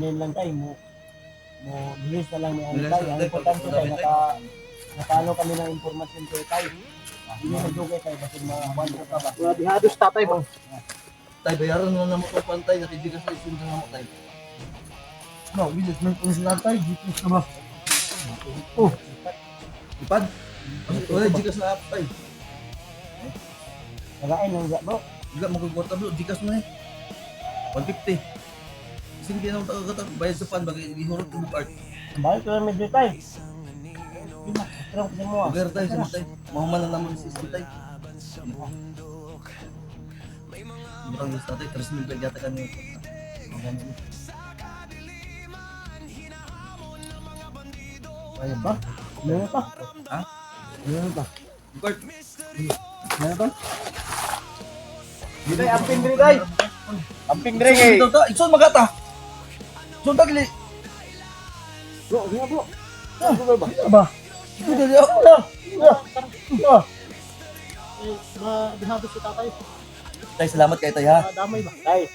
Ano lang tayo mo bilis na lang ni ano tayo. Ang importante tayo nakano kami ng impormasyon kay tayo. Hindi nagdugay tayo kasi makuha ka ba. Mga bihados tatay ba? Tay, bayaran mo na mo itong pantay. Nakibigas na isundan na mo tayo. No, bilis. May pangsilan tayo. Gikas na ba? Oh. Ipad? Wala, gikas na up tayo. Nagain lang bro. Giga, magkagwarta bro. Gikas mo na eh. 150. Kasi hindi na ako tagagatang. Bayad sa pan. Bagay, ihurot ko part. Balik ko lang medyo tayo. Pero kasi mo ah. Bagar tayo sa matay. Mahuman na naman si tayo. Murang gusto natin. 3 mil yata kami. Ayun ba? Meron pa? Ha? Meron pa? Bart. Meron pa? Tay, amping diri tay. Amping diri kay. Ikson magata. Ikson tagli. Bro, nga bro. Ano ba? Ito dali ako. Bihados si tatay. Tay, salamat kay tay ha. Damay ba? Tay.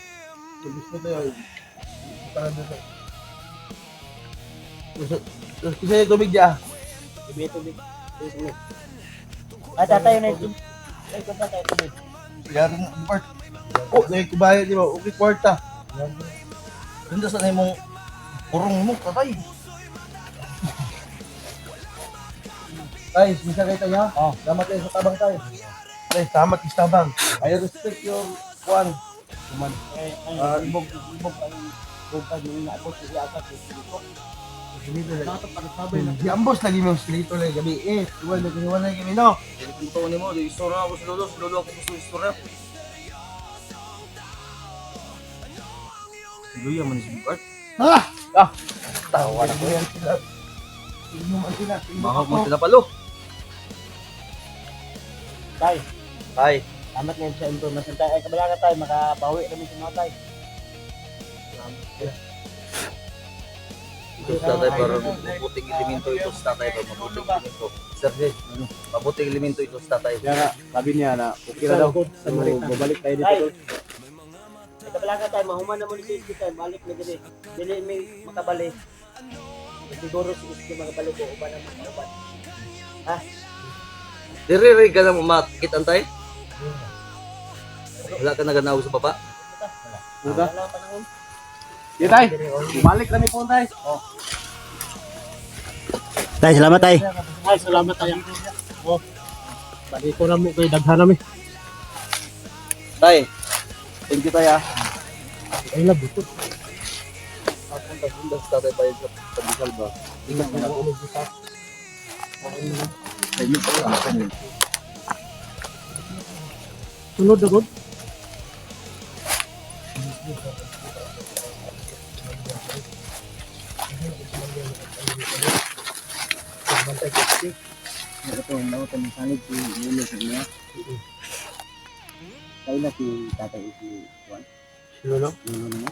Gusto tayo. Para dito. Kasi yung tubig niya. Tubig. Ah, tatay na ito. Tay, kung tatay tubig. Yarin mo, Bart. Oh, nagkibayad di ba? Okay, kwarta. Ganda sa mong kurong mo, tatay. Tay, misa kayo tayo ha? Oh. Salamat kayo sa tabang tayo. Tay, salamat sa tabang. I respect your one. Kuman. Ibog ang inaabot kasi akat. Dapat para sabay na. Di ambos lagi mo silito lang gabi eh. Iwan na kami no. Ito ni mo, di istorya ako sa lolo ako sa istorya. Luya man si Bart. Tawa na ko yan sila. Tingnan mo sila. Mahal mo sila palo. Tay, Ay, salamat ngayon sa information tayo. Ay, kabalangan tayo, makabawi kami sa mga tayo. ito sa tatay para mabuting elemento ito sa tatay para mabuting elemento. Sir Jay, mabuting elemento ito sa tatay. Kaya sabi niya na okay na daw. So, babalik tayo dito. Tay, tol. ay, kabalangan tayo, mahuman na muna si Iski tayo, balik na gini. Dili may makabalik. Siguro si Iski makabalik o uban na makauban. Ha? Dire-re ka na makikit antay? Wala ka na ganaw sa baba? Wala. Wala pa naman. Di tay. Balik kami po tay. Tay, salamat tay. Ay, salamat tayo. Oh. Balik ko na mo kay daghan namin. Tay, thank you tay ha. Ay na butot. Punta sa tatay pa yun sa Bisal ba? Tingnan mo na ulit sa. Ay, yun pala. Sunod na gud. Ito, nawa kami sanib si Lolo sa niya. Tayo na si tatay si Juan. Sino no? Lolo na.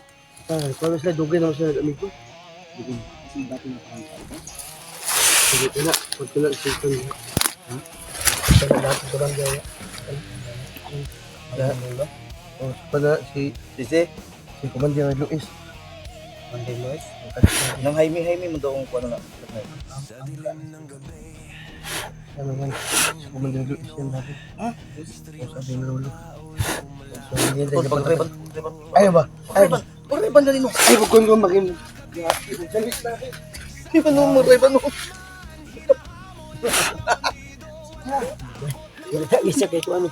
Ay, kung sila dugay na sila amigo. Sige, kasi dati na parang tayo. Sige, ina. Pagkula si Ton. Ha? Sana dati sa bangay. Oh, pala si Commander Luis. Monday Luis. Nang Jaime mo daw kung ano na. Ano man? Si Commander Luis yan dati. Ha? Sabi ni Lolo. Ayaw ba? Pagkakaiban ba na rin mo? Ay, huwag kong maging... Di ba nung magkakaiban mo? Isa kay Juan.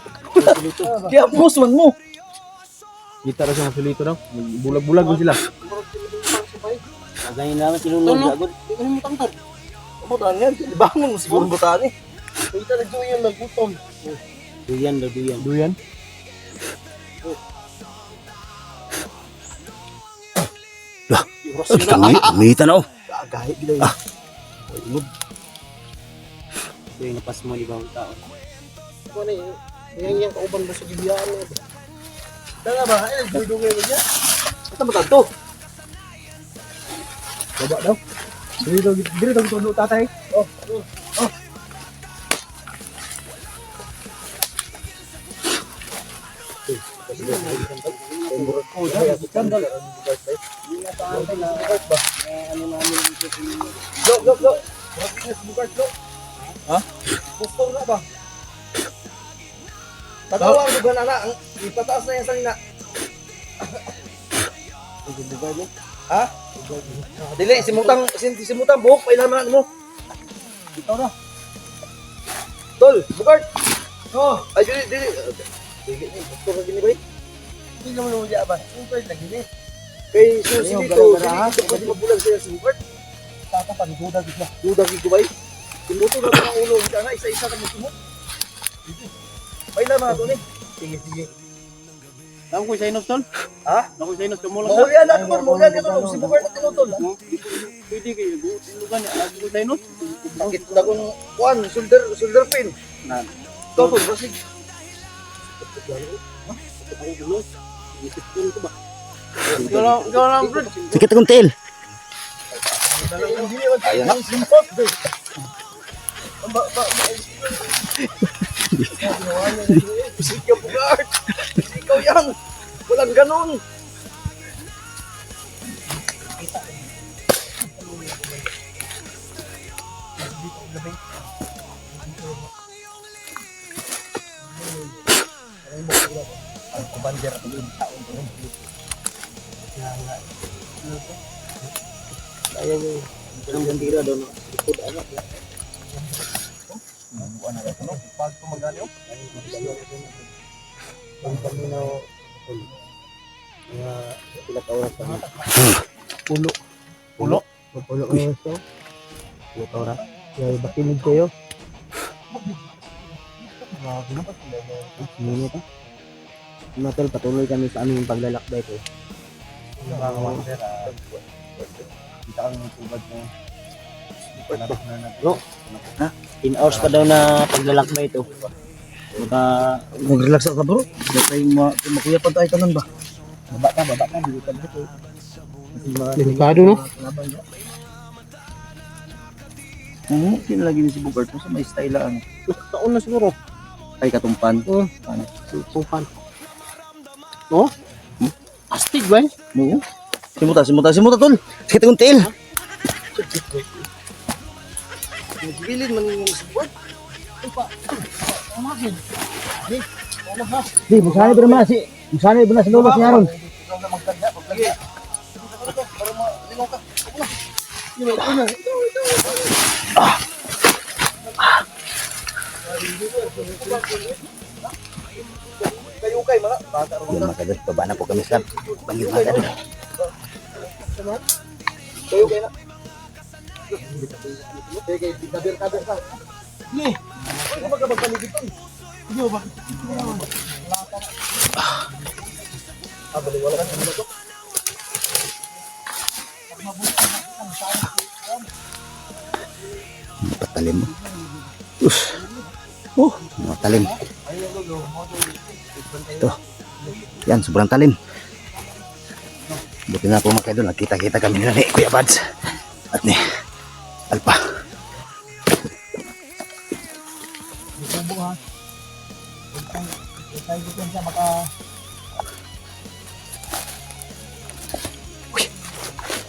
Kaya boss man mo. Kita na siya masulito daw. Bulag-bulag mo sila. Ganyan naman sinunod agad. Di ko naman tangkad. Butaan yan. Bangon mo siguro butaan eh. Kita na dyan yung nagutom. Duyan daw, duyan. Duyan? Umita na oh. Gagahit gila yun. Ito yung napas mo ibang tao. Ano na yan? Yung kauban mo sa gibiyaan na yun. Tanga ba? Ay, nagdudungay mo dyan. Basta magkanto. Baba daw. Dito daw tulo tatay. Oh. Oh, dahil. naantay na bukart ba? Ano namin dito sa inyo. Lo. Bukas bukart lo. Ha? Gusto na ba? Tatawag ko ba na ang ipataas na yan sa nina. Bukart mo? Ha? Dili, simutang buhok, pailaman mo. Ikaw na. Tol, bukart. Oh, ay dili. Dili, gusto ka gini ba? Hindi naman mo diya ba? Bukart lagi ni. Kay susi Ayaw, dito, gara-garahan. dili ko mabulag siya sa bukart. Tata pa duda gid. Duda gid ko ba? Simuto na ang ulo, kita na isa-isa ka mo sumut. Pailaman to ni. Sige. Nako ko sa inos tol. Ha? Nako sa inos tumulong. Maulian na tol, maulian ka tol, si bukart na tinutol. Pwede kayo lugan ako sa inos. Sakit na kung kuan, shoulder pain. Nan. Tol, basig. Ikaw lang bro. Sakit akong tail. Ayan na. Ikaw bukart. Ikaw yan. Walang ganon. Ang kubander ang taon ko. Kaya niyo ang bandira doon. Ikot anak. Buwan na ito. Pag tumagali oh. Ang paminaw mga sila ka oras pa. Pulo. Magpulo ko yung ito. Sila ka oras. Kaya bakinig kayo. Minute ha. Matol, patuloy kami sa aming paglalakbay ko. Kita ang tubad mo. No. 10 hours pa daw na paglalakbay ito. Mag-relax ka bro. Dahil makuya pa tayo kanan ba? Baba ka, dito ka dito. Delikado no? Sino lagi ni si Bugart mo sa may style lang. Taon na siguro. Ay katumpan. Ano? Tupan. Oh? Astig ba? Oo. Simuta tol. Sakit akong tail. Nagbilin man yung support. Di, musanay pa naman si. Musanay pa na sa lobas niya ron. Ikaw na magtagya, pagtagya. Para malingaw ka. Kayo kay mga bata ron Yung na. mga kadot, baba na po kami sa bangin mga kadot. Kayo kay na. Kay kaber ka. Ni. Ano magpaligid to? Iyo ba? Bali wala ka sa to. Patalim mo. Mga talim. Ito. Yan, sobrang talim. Buti na po mga kadol, nagkita-kita kami nila ni Kuya Bads. At ni Alpa.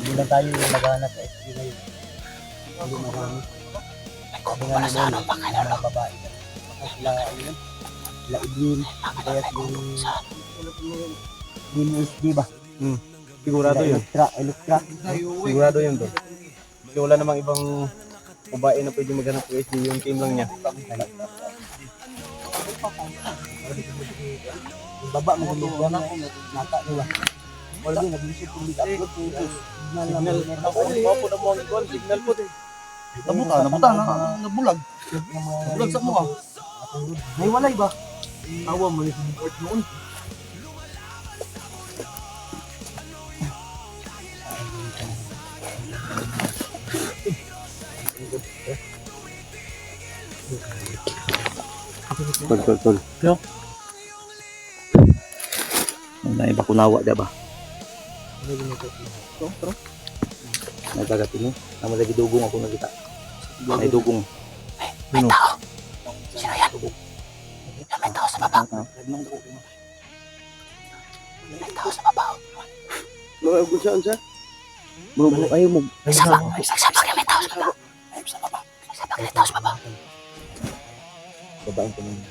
Hindi na tayo naghahanap sa SG ngayon. Hindi marami. Kung para sa anong pangalaw. Mga babae. Sila, yun. Sila Idwin. Kaya yung SG ba? Sigurado yun. Elektra. Sigurado yun to. Kasi wala namang ibang babae na pwede maghanap ng SG, yung team lang niya. Yung baba, magulog na ako. Nata nila. Wala din, nag-isip kung upload ko. Signal na Signal. Ako, po na mo ang ikuan. Signal po din. Nabuta, nabulag. Nabulag sa mo ah. May walay ba? Awa mo yung support noon. Tol. Yo. Na iba kunawa da ba? Nagkagatin mo. Naman lagi dugong ako nakita. May dugong. May tao. Sino yan? May tao sa babaw. May tao sa babaw. Mga kung saan siya? Bro, ayaw mo. Nagsabak na may tao sa baba. Nagsabak na may tao sa baba. Babaan ko na yun.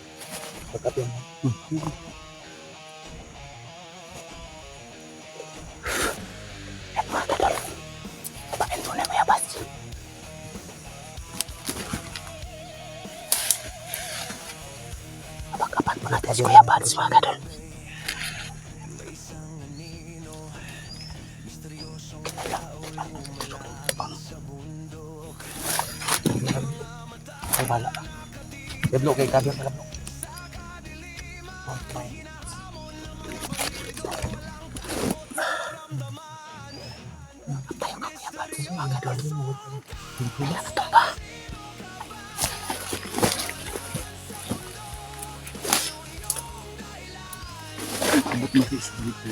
Pagkat yan. Mga kadol. Babaan ko na may abas. Abag-abad mo natin si Kuya Bads, mga kadol. Ay, bala. Deblo kay Kabir na lablo. Tayo ka Kuya Bads, mga kadol. Wala na to ba? Abot mo sa dito.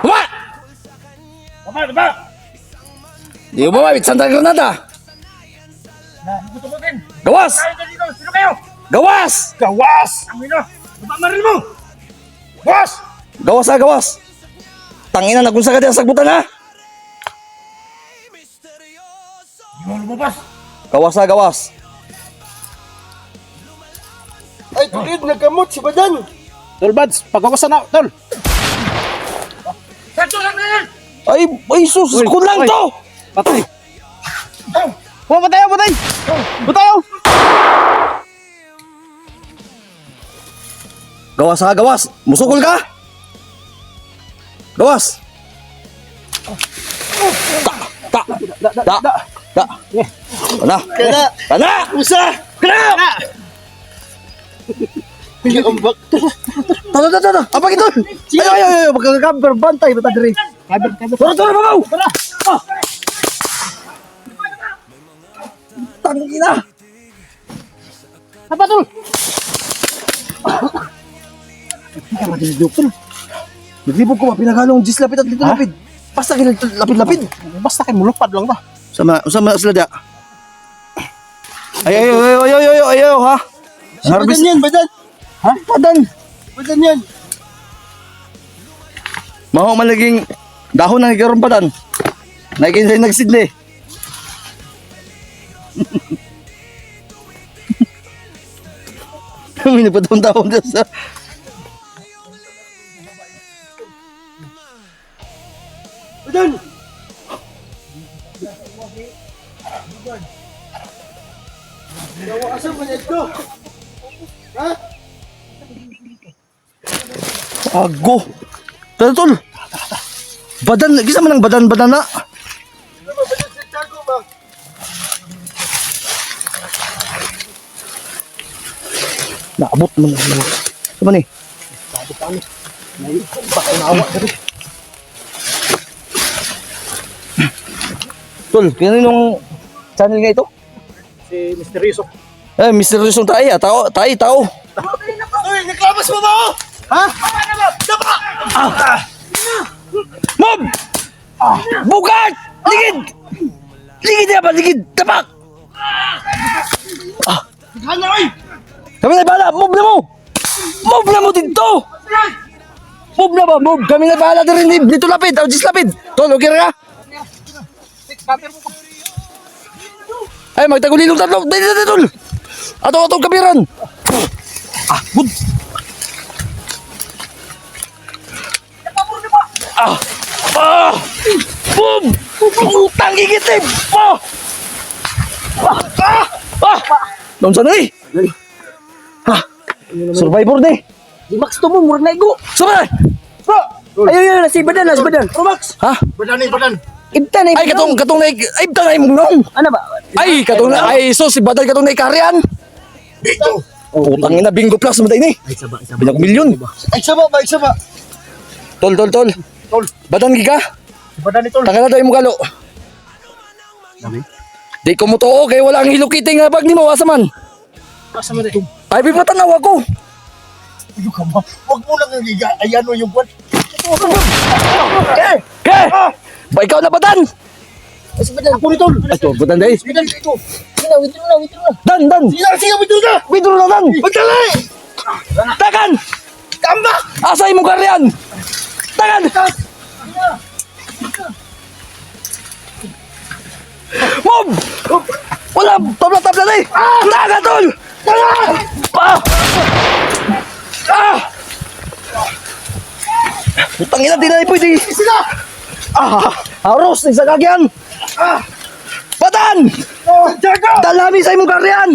What? Apa? Di mo mabit Santa Granada. Butukin. Gawas! Dito, sino kayo? Gawas! Gawas! Ang ina! Baba maril mo! Gawas! Gawas ha, gawas! Tangina, nagunsa ka din sa sagbutan ha? Di mo lumabas! Gawas ha, gawas! Ay, tulid, nagkamot si Badan! Tol Bads, pagkakusan na, tol! Sakto lang na yan! Ay sus, kun lang to! Patay! Oh, patay! Patay! Gawas ha, gawas! Musukol ka! Gawas! Da! Kana! Usa! Kana! Pili-umbak! Tara! Apa gitu? Ayo, magkakabar bantay bata diri. Tara, babaw! Tangina! Apa tol? Ika madilidok tol. Naglibog ko pinagalong jis lapid at dito lapid. Basta kay lapid-lapid. Basta kay mulupad lang ba? Sama sila dia. Ayo ha. Badan yan, Badan! Ha? Padan. Badan yan! Maho man laging dahon ng ikaroon padan. Naikinsay nagsidli. Kami nagpatawang-tawang dyan sa... Badan! Gawasan mo nito! Ha? Ago. Tol. Badan, gisa man ang badan na. Ano ba, Badan sa Tiago ba? Naabot man. Sama ni. Tol, kaninong channel nga ito? Si Mr. Rizzo. Mr. Rizong tayo. Uy, naglabas mo ba ako? Ha? Mob! Bukat! Ligid na ba? Ligid! Tapak! Ano, oy! Kami na bahala! Move na mo dito! Move na ba? Move! Kami na bahala din rin dito lapid! Jis lapid! Tol, okay ka? Ay, magtagulilong tatlo! Dito, tol! Ato, kapiran! Good! Boom! Utang gigitib! Doon sa nai! Survivor ni! Di Max to mo, mura na igo. Sama! Ayo, si Badan. Max! Ha? Badan! Ibta na Ay, katong na ay, ibta na imong nong! Ano ba? Ay, katong na, ay, so, si Badal katong na ikarian! Dito! Utang na bingo plus mo tayo ni! Ay, saba. Bilang milyon! Ay, sama ba? Tol! Tol! Badan giga! Badan ni Tol! Taka na tayo mo galo! Di ko mo to, kaya wala ang hilukiting nga bag ni mo, asa man! Asa mo rin? Ay, pipatanaw ako! Ano ka ba? Huwag mo lang ayan mo yung buwan. Ke! Ba ikaw na Badan? Ako ni Tol. Ay, Tol, Badan dahil. Withdraw na. Dan, Dan! Sige, withdraw na. Withdraw na, Dan! Magdali! Tagan! Kamba! Asay mo karyan! Tagan! Move! Wala! Tabla-tabla na eh! Tagan, Tol! Ah! Ah! Putang ina, di na pwede! Aros! Isa kagyan! Batan! Dalami sa imong karyan!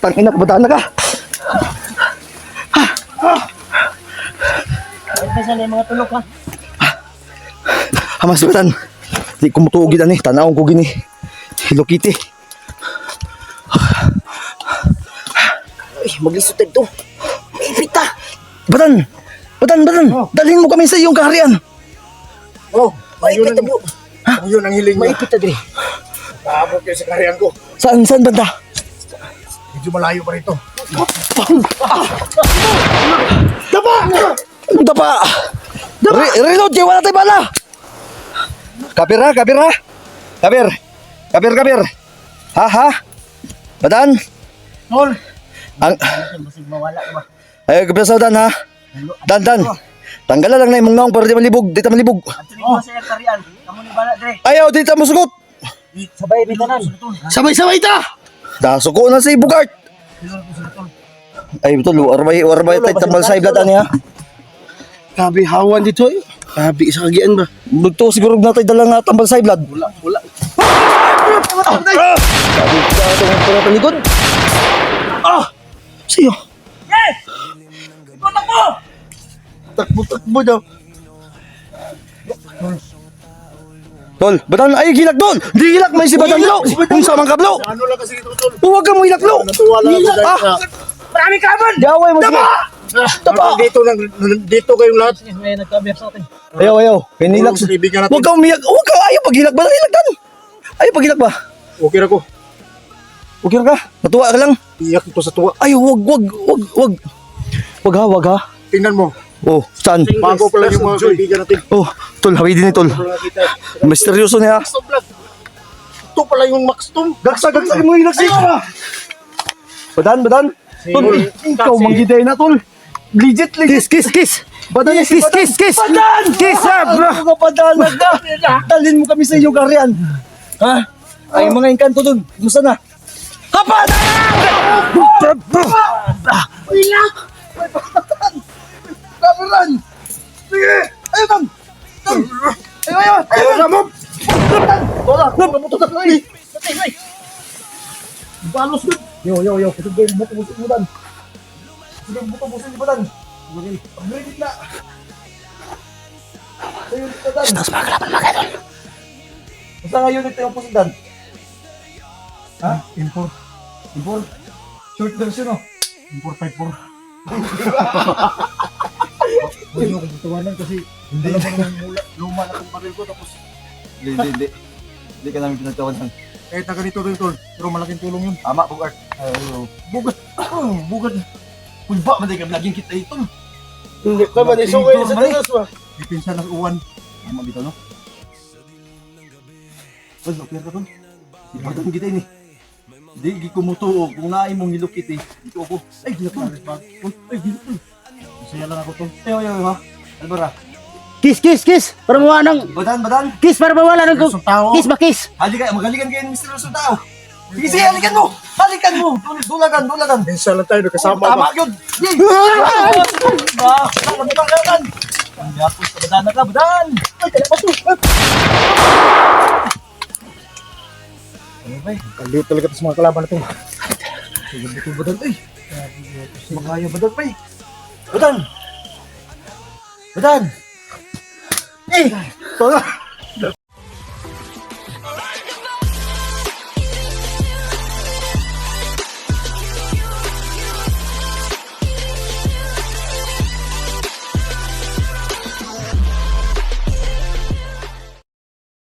Tangina, batan na ka! Ay, sa mga tulog ha. Hamas batan! Di ko mutuog gid ani, tanawon ko gini. Hello Kitty. Ay, maglisod to. Ipita. Batan! Batan! Dalhin mo kami sa iyong kaharian. Oh, Maipit na bro. yun ang hiling niya. Maipit na dre. Paabot kayo sa karyan ko. Saan banda? Medyo malayo pa rito. Ano pa? Reload kayo, wala tayo bala. Kapir ha? Kapir. Ha? Batan? Tol! Ang... Masig mawala ba? Ay, kapir sa Dan ha? Dan. Tanggalan lang na yung mga para di malibog. At mo sa iyang karian. Kamu ni bala dire. Ayaw, di ta musugot. Sabay bitanan. Sabay ta! Dasuko na si Bugart. Ay, betul. Warbay tayo tambal sa iblad ani ha? Grabe, hawan dito eh. Grabe, isa kagian ba? Bugto siguro na tayo dala nga tambal sa iblad. Wala. Sabi ka itong panalikod. Siyo. Yes! Ikutak mo! Takbo daw. Tol, Batan, ay gilak doon! Di gilak, may si Batan lo! Kung sa mga kablo! Ano lang kasi ito, Tol? Huwag ka mo ilak lo! Natuwa lang ako dahil sa... Marami kaban! Di away mo sige! Tapa! Dito kayong lahat. May nagkabiyar sa atin. Ayaw, pinilak. Tulong sa kaibigan natin. Huwag ka umiyak, ayaw pagilak ba? Ilak dan! Ayaw pagilak ba? Okay na ko. Okay ka? Natuwa ka lang? Iyak ito sa tuwa. Ay, wag. Wag ha? Tingnan mo. Oh, saan? Bago pa lang yung mga kaibigan natin. Oh, tol, hawi din ni tol. Misteryoso niya. Max Vlog. Ito pala yung Max Tom. Gagsa mo ilak siya. Badan. Tol, ikaw manggiday na tol. Legit. Kiss. Badan, kiss. Badan! Kiss, bro. Ako padan na. Dalhin mo kami sa iyo, Garian. Ha? Ay, mga engkanto dun. Gusto na. Hapa! Ilak! Kameran! Sige! Ayun, Tan! Ayun! Ramon! Tola! Ay! Balos dun! Yo! Kusog kayo, buto-busog mo, Dan! Sige, buto-busog mo, Dan! Pag-ready na! Ayun, Dan! Stas mga kalaban, mga idol! Basta ngayon ito yung pusog, Dan? Ha? Import. Short version, no? Import 5-4. Huwag niyo akong tuwanan kasi hindi naman luma na itong baril ko tapos hindi ka namin pinagtawanan. Kahit na ganito rin tol, pero malaking tulong yun. Ama, Bugart. Bugart. Pulba, maday ka laging kita ito. Hindi ka ba, nisugay sa tanas ba? Dipinsa ng uwan. Ama, bito no? Pag okay ka tol? Ipagdang kita ini. Hindi kumutuog. Kung naay mong hilukit eh. Dito ako. Ay, gilak. Ay, gilak. Masaya lang ako tol. Ayaw ha. Albara. Kiss. Para mawala ng... Badan. Kiss para mawala ng... Sa tao. Kiss ba kiss? Magalikan kayo ng misteryoso tao. Sige, halikan mo. Dulagan. Minsan lang tayo nakasama Tama ba? yun. Kalaban. Ang yapos ka, Badan. Ay, kalaban to. Kaliw talaga ito sa mga kalaban natin. Sige, buto Badan. Ay, makaya Badan pa eh. Badan. Eh,